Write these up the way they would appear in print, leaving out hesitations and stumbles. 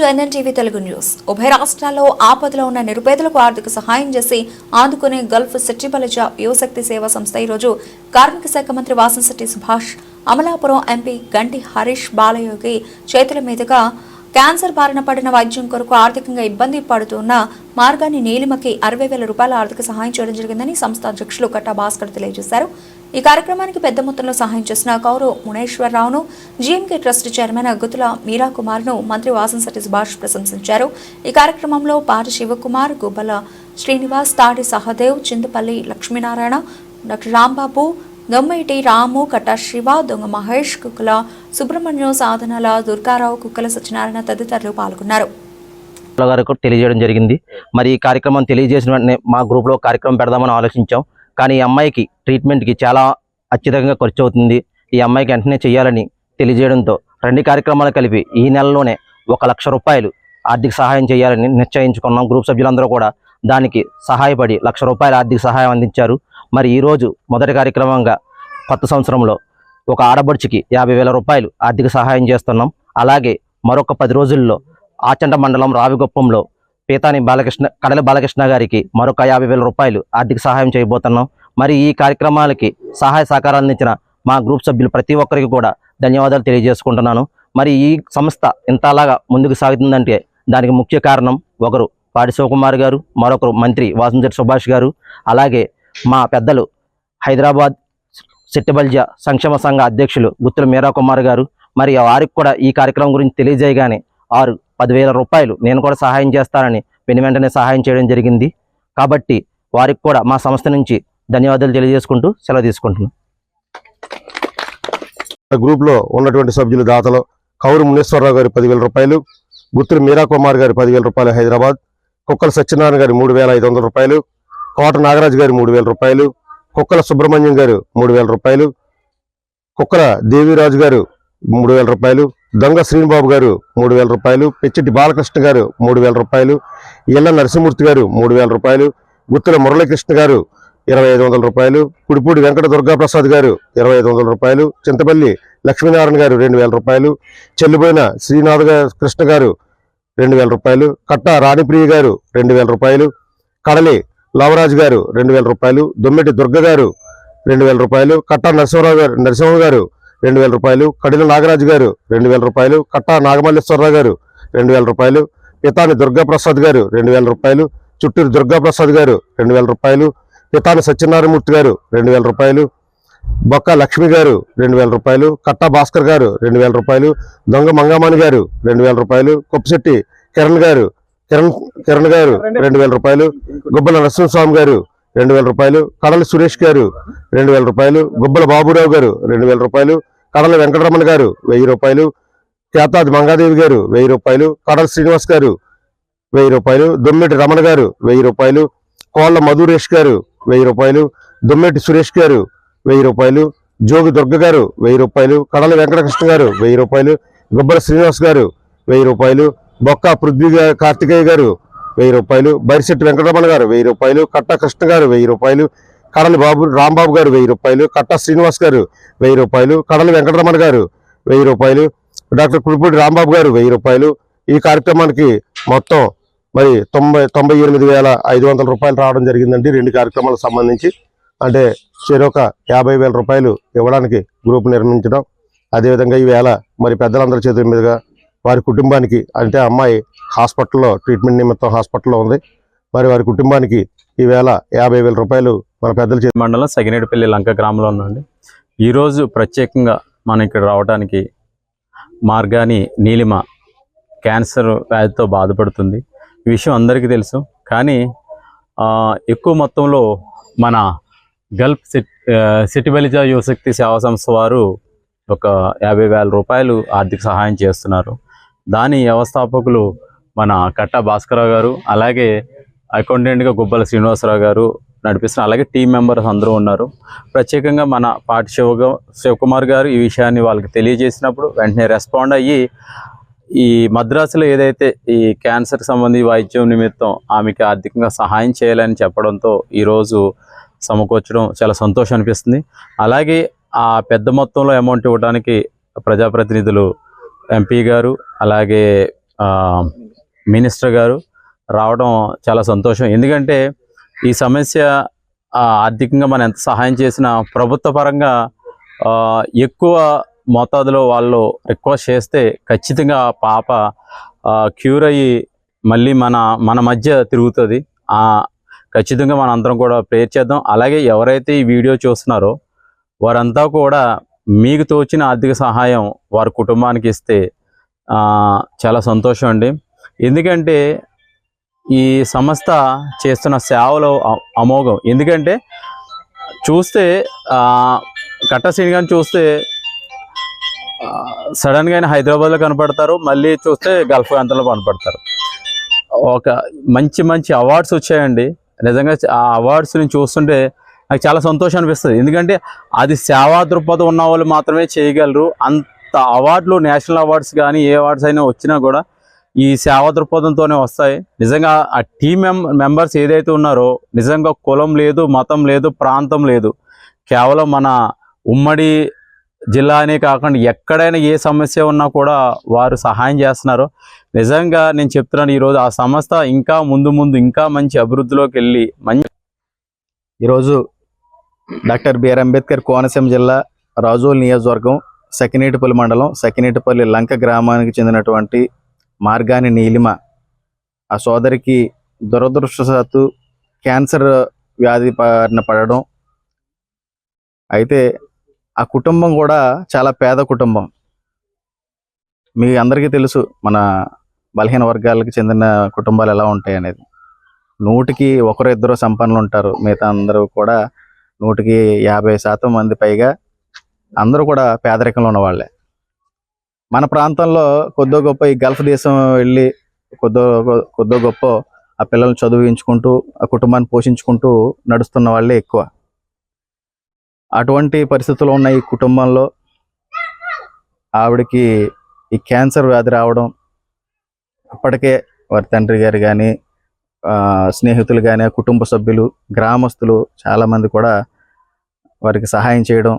To NNTV Telugu news. ఉభయ రాష్ట్రాల్లో ఆపదలో ఉన్న నిరుపేదలకు ఆర్థిక సహాయం చేసి ఆదుకునే గల్ఫ్ సిట్టిబలిజ యువశక్తి సేవా సంస్థ ఈరోజు కార్మిక శాఖ మంత్రి వాసంశెట్టి సుభాష్, అమలాపురం ఎంపీ గంటి హరీష్ బాలయోగి చేతుల మీదుగా క్యాన్సర్ బారిన పడిన వైద్యం కొరకు ఆర్థికంగా ఇబ్బంది పడుతున్న మార్గాన్ని నీలిమకి 60,000 రూపాయల ఆర్థిక సహాయం చేయడం జరిగిందని సంస్థ అధ్యక్షులు కట్టా భాస్కర్ తెలియజేశారు. ఈ కార్యక్రమానికి పెద్ద మొత్తంలో సహాయం చేసిన కౌరు మునేశ్వరరావును, జీఎంకే ట్రస్ట్ చైర్మన్ గుత్తుల మీరాకుమార్ను మంత్రి వాసంశెట్టి సుభాష్ ప్రశంసించారు. ఈ కార్యక్రమంలో పాటి శివకుమార్, గుబ్బల శ్రీనివాస్, తాడి సహదేవ్, చింతపల్లి లక్ష్మీనారాయణ, డాక్టర్ రాంబాబు, దొమ్మేటి రాము, కట్టా శివ, దొంగ మహేష్, కుక్కల సుబ్రహ్మణ్యం, సాధనల దుర్గారావు, కుక్కల సత్యనారాయణ తదితరులు పాల్గొన్నారు. తెలియజేయడం జరిగింది. మరి ఈ కార్యక్రమం తెలియజేసిన వెంటనే మా గ్రూప్లో కార్యక్రమం పెడదామని ఆలోచించాం. కానీ ఈ అమ్మాయికి ట్రీట్మెంట్కి చాలా అత్యధికంగా ఖర్చు అవుతుంది. ఈ అమ్మాయికి వెంటనే చేయాలని తెలియజేయడంతో రెండు కార్యక్రమాలు కలిపి ఈ నెలలోనే 1,00,000 రూపాయలు ఆర్థిక సహాయం చేయాలని నిశ్చయించుకున్నాం. గ్రూప్ సభ్యులందరూ కూడా దానికి సహాయపడి 1,00,000 రూపాయల ఆర్థిక సహాయం అందించారు. మరి ఈరోజు మొదటి కార్యక్రమంగా కొత్త సంవత్సరంలో ఒక ఆడబడుచుకి 50,000 రూపాయలు ఆర్థిక సహాయం చేస్తున్నాం. అలాగే మరొక 10 రోజుల్లో ఆచంట మండలం రావిగొప్పంలో పీతాని కడలి బాలకృష్ణ గారికి మరొక 50,000 రూపాయలు ఆర్థిక సహాయం చేయబోతున్నాం. మరి ఈ కార్యక్రమాలకి సహాయ సహకారాలు అందించిన మా గ్రూప్ సభ్యులు ప్రతి ఒక్కరికి కూడా ధన్యవాదాలు తెలియజేసుకుంటున్నాను. మరి ఈ సంస్థ ఇంతలాగా ముందుకు సాగుతుందంటే దానికి ముఖ్య కారణం ఒకరు పాటి శివకుమార్ గారు, మరొకరు మంత్రి వాసంశెట్టి సుభాష్ గారు, అలాగే మా పెద్దలు హైదరాబాద్ సిట్టిబలిజ సంక్షేమ సంఘ అధ్యక్షులు గుత్తుల మీరాకుమార్ గారు. మరి వారికి కూడా ఈ కార్యక్రమం గురించి తెలియజేయగానే 10,000 రూపాయలు నేను కూడా సహాయం చేస్తానని వెంటనే సహాయం చేయడం జరిగింది. కాబట్టి వారికి కూడా మా సంస్థ నుంచి ధన్యవాదాలు తెలియజేసుకుంటూ సెలవు తీసుకుంటున్నాను. గ్రూప్లో ఉన్నటువంటి సభ్యులు దాతలు కౌరు మునేశ్వరరావు గారు 10,000 రూపాయలు, గుత్తుల మీరాకుమార్ గారు 10,000 రూపాయలు హైదరాబాద్, కుక్కల సత్యనారాయణ గారు 3,500 రూపాయలు, కోట నాగరాజు గారు 3,000 రూపాయలు, కుక్కల సుబ్రహ్మణ్యం గారు 3,000 రూపాయలు, కుక్కల దేవిరాజు గారు 3,000 రూపాయలు, దొంగ శ్రీనిబాబు గారు 3,000 రూపాయలు, పెచ్చిటి బాలకృష్ణ గారు 3,000 రూపాయలు, ఇళ్ల నరసింహమూర్తి గారు 3,000 రూపాయలు, గుత్తుల మురళీకృష్ణ గారు 2,500 రూపాయలు, కుడిపూడి వెంకట దుర్గాప్రసాద్ గారు 2,500 రూపాయలు, చింతపల్లి లక్ష్మీనారాయణ గారు 2,000 రూపాయలు, చెల్లిపోయిన శ్రీనాథ్ కృష్ణ గారు 2,000 రూపాయలు, కట్టా రాణిప్రియ గారు 2,000 రూపాయలు, కడలి లవరాజు గారు 2,000 రూపాయలు, దొమ్మెటి దుర్గ గారు 2,000 రూపాయలు, కట్టా నరసింహ గారు 2,000 రూపాయలు, కడిల నాగరాజు గారు 2,000 రూపాయలు, కట్టా నాగమల్లేశ్వరరావు గారు 2,000 రూపాయలు, పితాని దుర్గాప్రసాద్ గారు 2,000 రూపాయలు, చుట్టూరు దుర్గాప్రసాద్ గారు 2,000 రూపాయలు, పితాని సత్యనారాయణమూర్తి గారు 2,000 రూపాయలు, బొక్క లక్ష్మి గారు 2,000 రూపాయలు, కట్టా భాస్కర్ గారు 2,000 రూపాయలు, దొంగ మంగమాని గారు 2,000 రూపాయలు, కొప్పశెట్టి కిరణ్ గారు 2,000 రూపాయలు, గుబ్బల నరసింహస్వామి గారు 2,000 రూపాయలు, కడల సురేష్ గారు 2,000 రూపాయలు, గుబ్బల బాబురావు గారు 2,000 రూపాయలు, కడల వెంకటరమణ గారు 1,000 రూపాయలు, కేతాది మంగాదేవి గారు 1,000 రూపాయలు, కడల శ్రీనివాస్ గారు 1,000 రూపాయలు, దొమ్మెటి రమణ గారు 1,000 రూపాయలు, కోళ్ల మధురేష్ గారు 1,000 రూపాయలు, దొమ్మెటి సురేష్ గారు 1,000 రూపాయలు, జోగి దుర్గ గారు 1,000 రూపాయలు, కడల వెంకటకృష్ణ గారు 1,000 రూపాయలు, గుబ్బల శ్రీనివాస్ గారు 1,000 రూపాయలు, బొక్క పృథ్వీ కార్తికేయ గారు 1,000 రూపాయలు, బైరిశెట్టి వెంకటరమణ గారు 1,000 రూపాయలు, కట్టా కృష్ణ గారు 1,000 రూపాయలు, కడలి రాంబాబు గారు 1,000 రూపాయలు, కట్టా శ్రీనివాస్ గారు 1,000 రూపాయలు, కడలి వెంకటరమణ గారు 1,000 రూపాయలు, డాక్టర్ కుడిపూడి రాంబాబు గారు 1,000 రూపాయలు. ఈ కార్యక్రమానికి మొత్తం మరి 98,500 రూపాయలు రావడం జరిగిందండి. రెండు కార్యక్రమాలకు సంబంధించి అంటే చెరొక 50,000 రూపాయలు ఇవ్వడానికి గ్రూప్ నిర్మించడం. అదేవిధంగా ఈవేళ మరి పెద్దలందరి చేతుల మీదుగా వారి కుటుంబానికి అంటే అమ్మాయి హాస్పిటల్లో ట్రీట్మెంట్ నిమిత్తం హాస్పిటల్లో ఉంది. మరి వారి కుటుంబానికి ఈవేళ 50,000 రూపాయలు మన పెద్దల చేతి మండలం సగినేటిపల్లి లంక గ్రామంలో ఉందండి. ఈరోజు ప్రత్యేకంగా మనం ఇక్కడ రావడానికి మార్గాని నీలిమ క్యాన్సర్ వ్యాధితో బాధపడుతుంది. ఈ విషయం అందరికీ తెలుసు. కానీ ఎక్కువ మొత్తంలో మన గల్ఫ్ సిట్టిబలిజ యువశక్తి సేవా సంస్థ వారు ఒక 50,000 రూపాయలు ఆర్థిక సహాయం చేస్తున్నారు. దాని వ్యవస్థాపకులు మన కట్టా భాస్కరరావు గారు, అలాగే అకౌంటెంట్గా గుబ్బల శ్రీనివాసరావు గారు నడిపిస్తున్నారు. అలాగే టీం మెంబర్స్ అందరూ ఉన్నారు. ప్రత్యేకంగా మన పాటి శివకుమార్ గారు ఈ విషయాన్ని వాళ్ళకి తెలియజేసినప్పుడు వెంటనే రెస్పాండ్ అయ్యి ఈ మద్రాసులో ఏదైతే ఈ క్యాన్సర్ సంబంధించి వైద్యం నిమిత్తం ఆమెకి ఆర్థికంగా సహాయం చేయాలని చెప్పడంతో ఈరోజు సమకూర్చడం చాలా సంతోషం అనిపిస్తుంది. అలాగే ఆ పెద్ద మొత్తంలో అమౌంట్ ఇవ్వడానికి ప్రజాప్రతినిధులు ఎంపీ గారు, అలాగే మినిస్టర్ గారు రావడం చాలా సంతోషం. ఎందుకంటే ఈ సమస్య ఆర్థికంగా మనం ఎంత సహాయం చేసినా ప్రభుత్వ పరంగా ఎక్కువ మోతాదులో వాళ్ళు రిక్వెస్ట్ చేస్తే ఖచ్చితంగా ఆ పాప క్యూర్ అయ్యి మళ్ళీ మన మధ్య తిరుగుతుంది. ఖచ్చితంగా మన అందరం కూడా ప్రేయర్ చేద్దాం. అలాగే ఎవరైతే ఈ వీడియో చూస్తున్నారో వారంతా కూడా మీకు తోచిన ఆర్థిక సహాయం వారి కుటుంబానికి ఇస్తే చాలా సంతోషం అండి. ఎందుకంటే ఈ సంస్థ చేస్తున్న సేవలో అమోఘం. ఎందుకంటే చూస్తే కట్టా శ్రీని గారిని చూస్తే సడన్గా ఆయన హైదరాబాద్లో కనపడతారు, మళ్ళీ చూస్తే గల్ఫ్ ప్రాంతంలో కనపడతారు. ఒక మంచి మంచి అవార్డ్స్ వచ్చాయండి. నిజంగా ఆ అవార్డ్స్ని చూస్తుంటే నాకు చాలా సంతోషం అనిపిస్తుంది. ఎందుకంటే అది సేవా దృక్పథం ఉన్న వాళ్ళు మాత్రమే చేయగలరు. అంత అవార్డులు, నేషనల్ అవార్డ్స్ కానీ ఏ అవార్డ్స్ అయినా వచ్చినా కూడా ఈ సేవా దృక్పథంతోనే వస్తాయి. నిజంగా ఆ టీం మెంబర్స్ ఏదైతే ఉన్నారో నిజంగా కులం లేదు, మతం లేదు, ప్రాంతం లేదు, కేవలం మన ఉమ్మడి జిల్లా అనే కాకుండా ఎక్కడైనా ఏ సమస్య ఉన్నా కూడా వారు సహాయం చేస్తున్నారు. నిజంగా నేను చెప్తున్నాను, ఈరోజు ఆ సంస్థ ఇంకా ముందు ఇంకా మంచి అభివృద్ధిలోకి వెళ్ళి ఈరోజు డాక్టర్ బిఆర్ అంబేద్కర్ కోనసీమ జిల్లా రాజోల్ నియోజకవర్గం సకినేటిపల్లి మండలం సకినేటిపల్లి లంక గ్రామానికి చెందినటువంటి మార్గాని నీలిమ ఆ సోదరికి దురదృష్టవశాత్తు క్యాన్సర్ వ్యాధి బారిన పడడం. అయితే ఆ కుటుంబం కూడా చాలా పేద కుటుంబం. మీ అందరికీ తెలుసు మన బలహీన వర్గాలకు చెందిన కుటుంబాలు ఎలా ఉంటాయి అనేది. 100కి 1-2 సంపన్నులు ఉంటారు, మిగతా అందరూ కూడా 100కి 50% మంది పైగా అందరూ కూడా పేదరికంలో ఉన్న వాళ్ళే. మన ప్రాంతంలో కొద్దో గొప్ప ఈ గల్ఫ్ దేశం వెళ్ళి కొద్దో గొప్ప ఆ పిల్లల్ని చదివించుకుంటూ ఆ కుటుంబాన్ని పోషించుకుంటూ నడుస్తున్న వాళ్ళే ఎక్కువ. అటువంటి పరిస్థితుల్లో ఉన్న ఈ కుటుంబంలో ఆవిడకి ఈ క్యాన్సర్ వ్యాధి రావడం, అప్పటికే వారి తండ్రి గారు కానీ స్నేహితులు కానీ కుటుంబ సభ్యులు గ్రామస్తులు చాలామంది కూడా వారికి సహాయం చేయడం.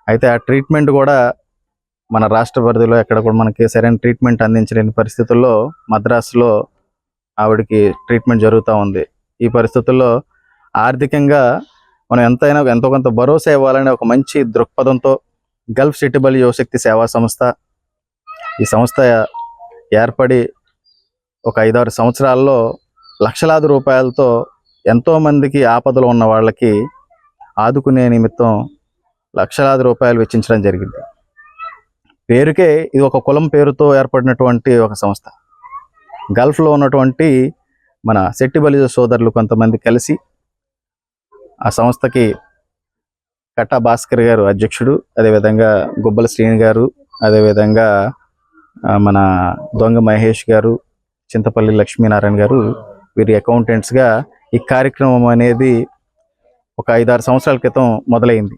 అయితే ఆ ట్రీట్మెంట్ కూడా మన రాష్ట్ర పరిధిలో ఎక్కడ కూడా మనకి సరైన ట్రీట్మెంట్ అందించలేని పరిస్థితుల్లో మద్రాసులో ఆవిడకి ట్రీట్మెంట్ జరుగుతూ ఉంది. ఈ పరిస్థితుల్లో ఆర్థికంగా మనం ఎంతో కొంత భరోసా ఇవ్వాలనే ఒక మంచి దృక్పథంతో గల్ఫ్ సిటిబల్ యువశక్తి సేవా సంస్థ ఈ సంస్థ ఏర్పడి ఒక 5-6 సంవత్సరాల్లో లక్షలాది రూపాయలతో ఎంతోమందికి ఆపదలో ఉన్న వాళ్ళకి ఆదుకునే నిమిత్తం లక్షలాది రూపాయలు వెచ్చించడం జరిగింది. పేరుకే ఇది ఒక కులం పేరుతో ఏర్పడినటువంటి ఒక సంస్థ. గల్ఫ్లో ఉన్నటువంటి మన సెట్టిబలిజ సోదరులు కొంతమంది కలిసి ఆ సంస్థకి కట్టా భాస్కర్ గారు అధ్యక్షుడు, అదేవిధంగా గుబ్బల శ్రీని గారు, అదేవిధంగా మన దొంగ మహేష్ గారు, చింతపల్లి లక్ష్మీనారాయణ గారు వీరి అకౌంటెంట్స్గా ఈ కార్యక్రమం అనేది ఒక 5-6 సంవత్సరాల క్రితం మొదలైంది.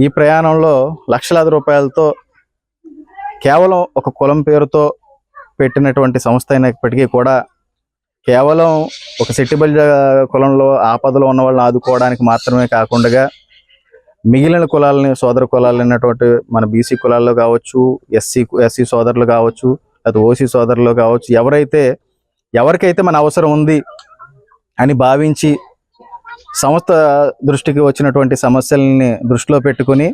ఈ ప్రయాణంలో లక్షలాది రూపాయలతో కేవలం ఒక కులం పేరుతో పెట్టినటువంటి సంస్థ అయినప్పటికీ కూడా కేవలం ఒక సెట్టిబలిజ కులంలో ఆపదలో ఉన్న వాళ్ళని ఆదుకోవడానికి మాత్రమే కాకుండా మిగిలిన కులాలని సోదర కులాలు అయినటువంటి మన బీసీ కులాల్లో కావచ్చు, ఎస్సీ సోదరులు కావచ్చు, అది ఓసీ సోదరులు కావచ్చు, ఎవరికైతే మన అవసరం ఉంది అని భావించి సంస్థ దృష్టికి వచ్చినటువంటి సమస్యల్ని దృష్టిలో పెట్టుకుని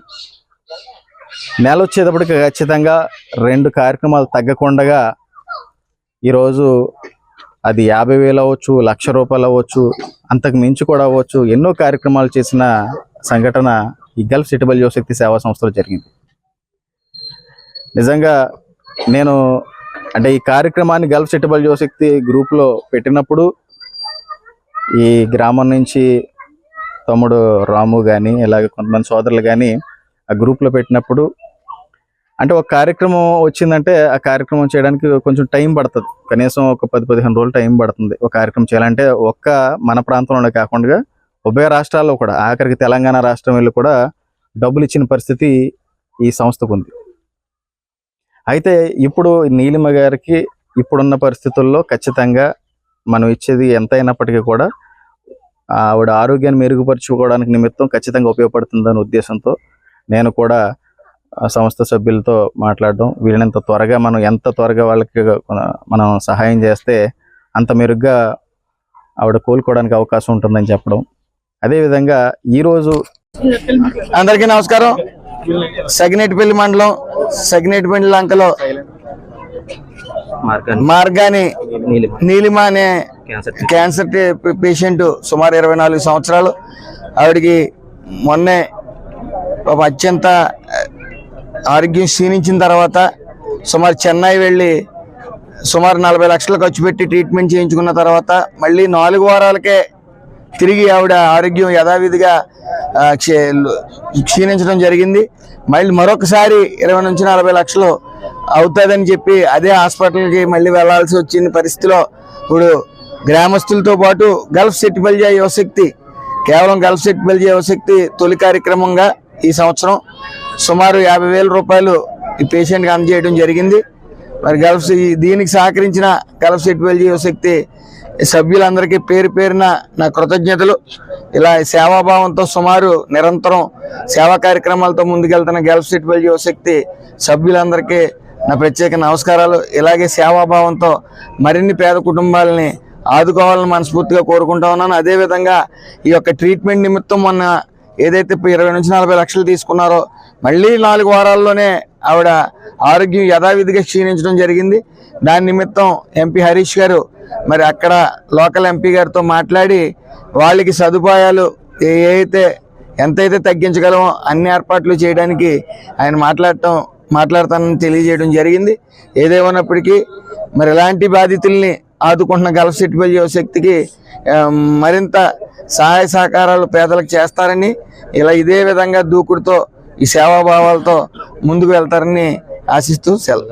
నెల వచ్చేటప్పటికి ఖచ్చితంగా 2 కార్యక్రమాలు తగ్గకుండా ఈరోజు అది 50,000 అవ్వచ్చు, 1,00,000 రూపాయలు అవ్వచ్చు, అంతకు మించి కూడా అవ్వచ్చు, ఎన్నో కార్యక్రమాలు చేసిన సంఘటన ఈ గల్ఫ్ సిటిబల్ యువశక్తి సేవా సంస్థలో జరిగింది. నిజంగా నేను ఈ కార్యక్రమాన్ని గల్ఫ్ సిటిబల్ యువశక్తి గ్రూప్లో పెట్టినప్పుడు ఈ గ్రామం నుంచి తమ్ముడు రాము కానీ ఇలాగ కొంతమంది సోదరులు కానీ ఆ గ్రూప్లో పెట్టినప్పుడు ఒక కార్యక్రమం వచ్చిందంటే ఆ కార్యక్రమం చేయడానికి కొంచెం టైం పడుతుంది. కనీసం ఒక 10-15 రోజులు టైం పడుతుంది ఒక కార్యక్రమం చేయాలంటే. ఒక్క మన ప్రాంతంలోనే కాకుండా ఉభయ రాష్ట్రాల్లో కూడా, ఆఖరికి తెలంగాణ రాష్ట్రం వెళ్ళి కూడా డబ్బులు ఇచ్చిన పరిస్థితి ఈ సంస్థకు ఉంది. అయితే ఇప్పుడు నీలిమ గారికి ఇప్పుడున్న పరిస్థితుల్లో ఖచ్చితంగా మనం ఇచ్చేది ఎంత అయినప్పటికీ కూడా ఆవిడ ఆరోగ్యాన్ని మెరుగుపరుచుకోవడానికి నిమిత్తం ఖచ్చితంగా ఉపయోగపడుతుందనే ఉద్దేశంతో నేను కూడా సంస్థ సభ్యులతో మాట్లాడడం, వీళ్ళంత త్వరగా మనం ఎంత త్వరగా వాళ్ళకి మనం సహాయం చేస్తే అంత మెరుగ్గా ఆవిడ కోలుకోవడానికి అవకాశం ఉంటుందని చెప్పడం. అదేవిధంగా ఈరోజు అందరికీ నమస్కారం. సగినేటిపల్లి మండలం సగినేటిపల్లి లంకలో మార్గాని నీలిమ అనే క్యాన్సర్ పేషెంట్ సుమారు 24 సంవత్సరాలు. ఆవిడికి మొన్నే ఒక అత్యంత ఆరోగ్యం క్షీణించిన తర్వాత సుమారు చెన్నై వెళ్ళి సుమారు 40 లక్షలు ఖర్చు పెట్టి ట్రీట్మెంట్ చేయించుకున్న తర్వాత మళ్ళీ 4 వారాలకే తిరిగి ఆవిడ ఆరోగ్యం యథావిధిగా క్షీణించడం జరిగింది. మళ్ళీ మరొకసారి 20 నుంచి 40 లక్షలు అవుతుందని చెప్పి అదే హాస్పిటల్కి మళ్ళీ వెళ్లాల్సి వచ్చిన పరిస్థితిలో ఇప్పుడు గ్రామస్తులతో పాటు గల్ఫ్ సెట్టిబల్జియా యువశక్తి, కేవలం గల్ఫ్ సెట్టిబల్జియా యువశక్తి తొలి కార్యక్రమంగా ఈ సంవత్సరం సుమారు 50,000 రూపాయలు ఈ పేషెంట్కి అందజేయడం జరిగింది. మరి దీనికి సహకరించిన గల్ఫ్ సెట్టిబల్జియా యువశక్తి సభ్యులందరికీ పేరు పేరున నా కృతజ్ఞతలు. ఇలా సేవాభావంతో సుమారు నిరంతరం సేవా కార్యక్రమాలతో ముందుకెళ్తున్న గల్ఫ్ సెట్టిబల్జియా యువశక్తి సభ్యులందరికీ నా ప్రత్యేక నమస్కారాలు. ఇలాగే సేవాభావంతో మరిన్ని పేద కుటుంబాలని ఆదుకోవాలని మనస్ఫూర్తిగా కోరుకుంటా ఉన్నాను. అదేవిధంగా ఈ యొక్క ట్రీట్మెంట్ నిమిత్తం మొన్న ఏదైతే 20 నుంచి 40 లక్షలు తీసుకున్నారో మళ్ళీ 4 వారాల్లోనే ఆవిడ ఆరోగ్యం యథావిధిగా క్షీణించడం జరిగింది. దాని నిమిత్తం ఎంపీ హరీష్ గారు మరి అక్కడ లోకల్ ఎంపీ గారితో మాట్లాడి వాళ్ళకి సదుపాయాలు ఎంతైతే తగ్గించగలమో అన్ని ఏర్పాట్లు చేయడానికి ఆయన మాట్లాడతానని తెలియజేయడం జరిగింది. ఏదేమన్నప్పటికీ మరి ఇలాంటి బాధితుల్ని ఆదుకుంటున్న గల్ఫ్ సెట్టిబల్జియా యువశక్తికి మరింత సహాయ సహకారాలు పేదలకు చేస్తారని, ఇలా ఇదే విధంగా దూకుడుతో ఈ సేవాభావాలతో ముందుకు వెళ్తారని ఆశిస్తూ సెలవు.